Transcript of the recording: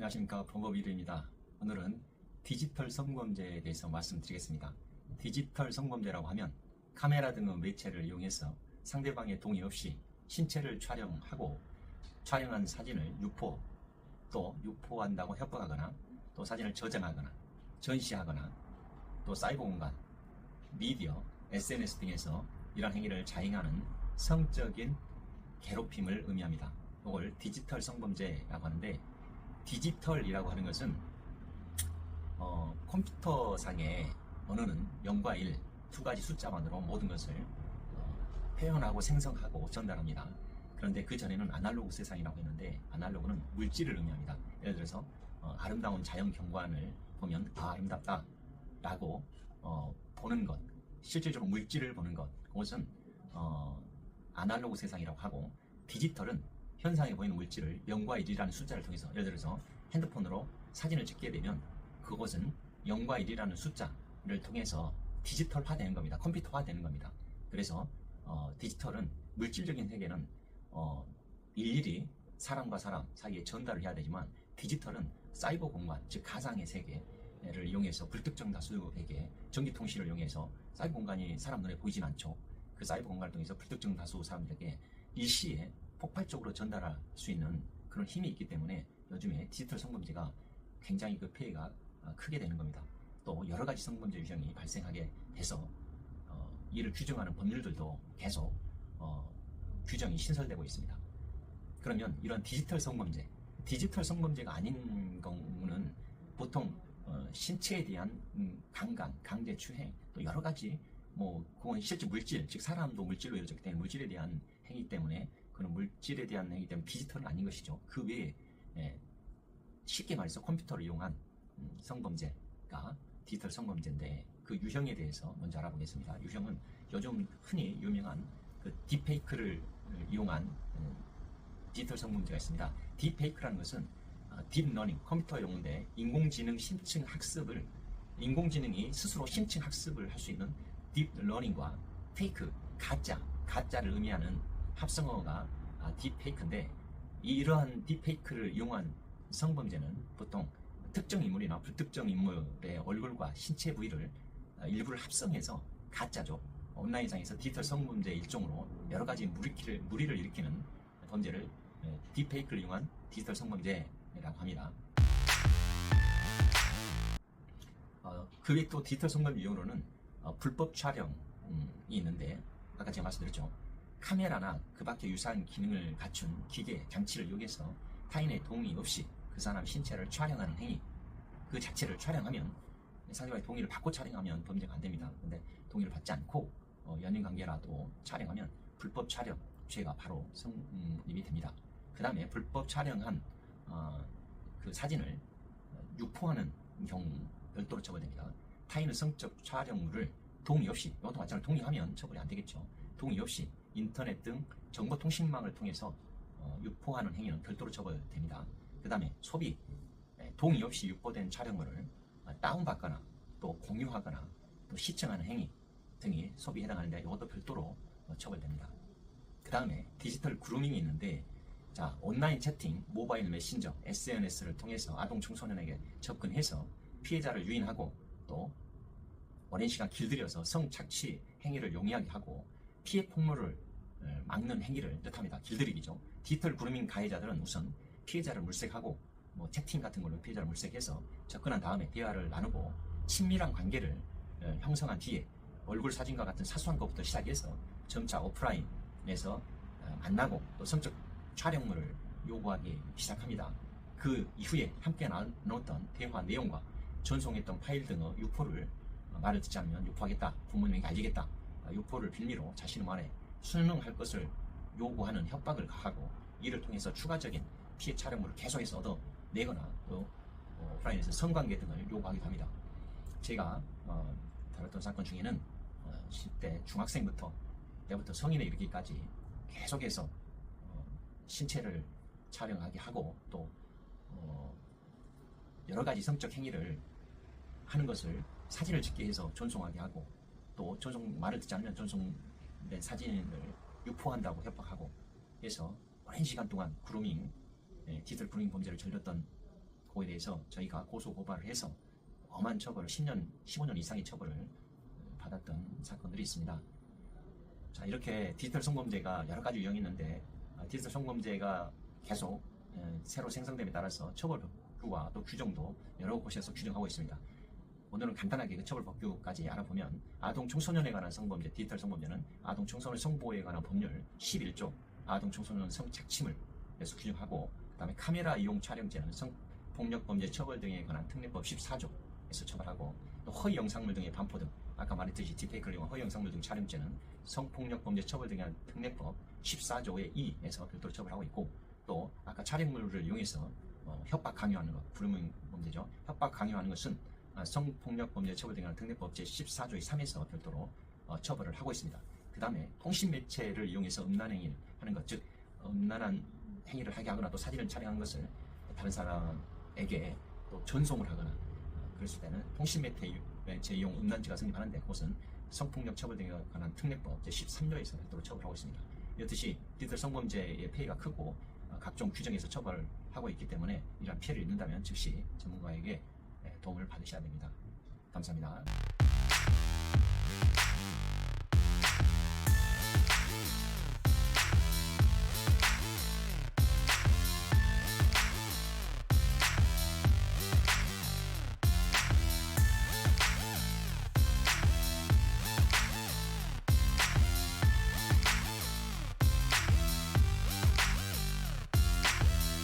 안녕하십니까, 범법이루입니다. 오늘은 디지털 성범죄에 대해서 말씀드리겠습니다. 디지털 성범죄라고 하면 카메라 등의 매체를 이용해서 상대방의 동의 없이 신체를 촬영하고 촬영한 사진을 유포, 또 유포한다고 협박하거나 또 사진을 저장하거나 전시하거나 또 사이버 공간, 미디어, SNS 등에서 이러한 행위를 자행하는 성적인 괴롭힘을 의미합니다. 이걸 디지털 성범죄라고 하는데, 디지털이라고 하는 것은 컴퓨터상의 언어는 0과 1, 두 가지 숫자만으로 모든 것을 표현하고 생성하고 전달합니다. 그런데 그 전에는 아날로그 세상이라고 했는데, 아날로그는 물질을 의미합니다. 예를 들어서 아름다운 자연 경관을 보면 아름답다 라고 보는 것, 실질적으로 물질을 보는 것, 그것은 아날로그 세상이라고 하고, 디지털은 현상에 보이는 물질을 0과 1이라는 숫자를 통해서, 예를 들어서 핸드폰으로 사진을 찍게 되면 그것은 0과 1이라는 숫자를 통해서 디지털화되는 겁니다. 컴퓨터화되는 겁니다. 그래서 디지털은, 물질적인 세계는 일일이 사람과 사람 사이에 전달을 해야 되지만, 디지털은 사이버 공간, 즉 가상의 세계를 이용해서 불특정 다수에게 전기통신을 이용해서, 사이버 공간이 사람 눈에 보이진 않죠. 그 사이버 공간을 통해서 불특정 다수 사람들에게 일시에 폭발적으로 전달할 수 있는 그런 힘이 있기 때문에 요즘에 디지털 성범죄가 굉장히 그 폐해가 크게 되는 겁니다. 또 여러 가지 성범죄 유형이 발생하게 돼서 이를 규정하는 법률들도 계속 규정이 신설되고 있습니다. 그러면 이런 디지털 성범죄가 아닌 경우는 보통 신체에 대한 강간, 강제추행, 또 여러 가지 그건 실제 물질, 즉 사람도 물질로 이루어졌기 때문에 물질에 대한 행위 때문에, 그런 물질에 대한 행위 때문에 디지털은 아닌 것이죠. 그 외에 쉽게 말해서 컴퓨터를 이용한 성범죄가 디지털 성범죄인데, 그 유형에 대해서 먼저 알아보겠습니다. 유형은 요즘 흔히 유명한 그 딥페이크를 이용한 디지털 성범죄가 있습니다. 딥페이크라는 것은 딥러닝, 컴퓨터 용어인데, 인공지능 심층 학습을, 인공지능이 스스로 심층 학습을 할 수 있는 딥러닝과 페이크, 가짜를 의미하는 합성어가 딥페이크인데, 이러한 딥페이크를 이용한 성범죄는 보통 특정 인물이나 불특정 인물의 얼굴과 신체 부위를 일부를 합성해서, 가짜죠. 온라인상에서 디지털 성범죄 일종으로 여러 가지 무리를 일으키는 범죄를 딥페이크를 이용한 디지털 성범죄라고 합니다. 그 외에 또 디지털 성범죄 유형으로는 불법 촬영이 있는데, 아까 제가 말씀드렸죠. 카메라나 그 밖에 유사한 기능을 갖춘 기계, 장치를 이용해서 타인의 동의 없이 그 사람 신체를 촬영하는 행위, 그 자체를 촬영하면, 상대방의 동의를 받고 촬영하면 범죄가 안 됩니다. 근데 동의를 받지 않고 연인 관계라도 촬영하면 불법 촬영 죄가 바로 성립이 됩니다. 그 다음에 불법 촬영한 그 사진을 유포하는 경우 별도로 처벌됩니다. 타인의 성적 촬영물을 동의 없이, 이것도 마찬가지로 동의하면 처벌이 안 되겠죠. 동의 없이 인터넷 등 정보통신망을 통해서 유포하는 행위는 별도로 처벌됩니다. 그 다음에 소비, 동의 없이 유포된 촬영물을 다운받거나 또 공유하거나 또 시청하는 행위 등이 소비에 해당하는데, 이것도 별도로 처벌됩니다. 그 다음에 디지털 그루밍이 있는데, 온라인 채팅, 모바일 메신저, SNS를 통해서 아동 청소년에게 접근해서 피해자를 유인하고, 또 오랜 시간 길들여서 성착취 행위를 용이하게 하고 피해 폭로를 막는 행위를 뜻합니다. 길들이기죠. 디지털 그루밍 가해자들은 우선 피해자를 물색하고 채팅 같은 걸로 피해자를 물색해서 접근한 다음에 대화를 나누고 친밀한 관계를 형성한 뒤에 얼굴 사진과 같은 사소한 것부터 시작해서 점차 오프라인에서 만나고 또 성적 촬영물을 요구하기 시작합니다. 그 이후에 함께 나눴던 대화 내용과 전송했던 파일 등의 유포를, 말을 듣지 않으면 유포하겠다, 부모님에게 알리겠다, 유포를 빌미로 자신의 말에 순응할 것을 요구하는 협박을 가하고, 이를 통해서 추가적인 피해 촬영물을 계속해서 얻어내거나 또 오프라인에서 성관계 등을 요구하기도 합니다. 제가 다뤘던 사건 중에는 10대 중학생부터 때부터 성인에 이르기까지 계속해서 신체를 촬영하게 하고, 또 여러 가지 성적 행위를 하는 것을 사진을 찍게 해서 전송하게 하고, 또 말을 듣지 않으면 전송된 사진을 유포한다고 협박하고 해서 오랜 시간 동안 디지털 그루밍 범죄를 저질렀던 거에 대해서 저희가 고소 고발을 해서 엄한 처벌을 10년, 15년 이상의 처벌을 받았던 사건들이 있습니다. 자, 이렇게 디지털 성범죄가 여러 가지 유형이 있는데 디지털 성범죄가 계속 새로 생성됨에 따라서 처벌법규와 또 규정도 여러 곳에서 규정하고 있습니다. 오늘은 간단하게 그 처벌법규까지 알아보면 아동 청소년에 관한 성범죄, 디지털 성범죄는 아동 청소년 성보호에 관한 법률 11조 아동 청소년 성착취물에서 규정하고, 그 다음에 카메라 이용 촬영죄는 성폭력범죄 처벌 등에 관한 특례법 14조에서 처벌하고, 또 허위 영상물 등의 반포 등 아까 말했듯이 딥페이크를 이용한 허위 영상물 등 촬영죄는 성폭력범죄 처벌 등에 관한 특례법 14조의 2에서 별도로 처벌하고 있고, 또 아까 촬영물을 이용해서 협박 강요하는 것, 불명 범죄죠. 협박 강요하는 것은 성폭력범죄 처벌 등에 관한 특례법 제14조의 3에서 별도로 처벌을 하고 있습니다. 그 다음에 통신매체를 이용해서 음란 행위를 하는 것, 즉 음란한 행위를 하게 하거나 또 사진을 촬영하는 것을 다른 사람에게 또 전송을 하거나 그랬을 때는 통신매체 이용 음란죄가 성립하는데, 그것은 성폭력 처벌 등에 관한 특례법 제13조에서 별도로 처벌하고 있습니다. 이렇듯이 디지털 성범죄의 피해가 크고 각종 규정에서 처벌하고 있기 때문에 이러한 피해를 입는다면 즉시 전문가에게 도움을 받으셔야 됩니다. 감사합니다.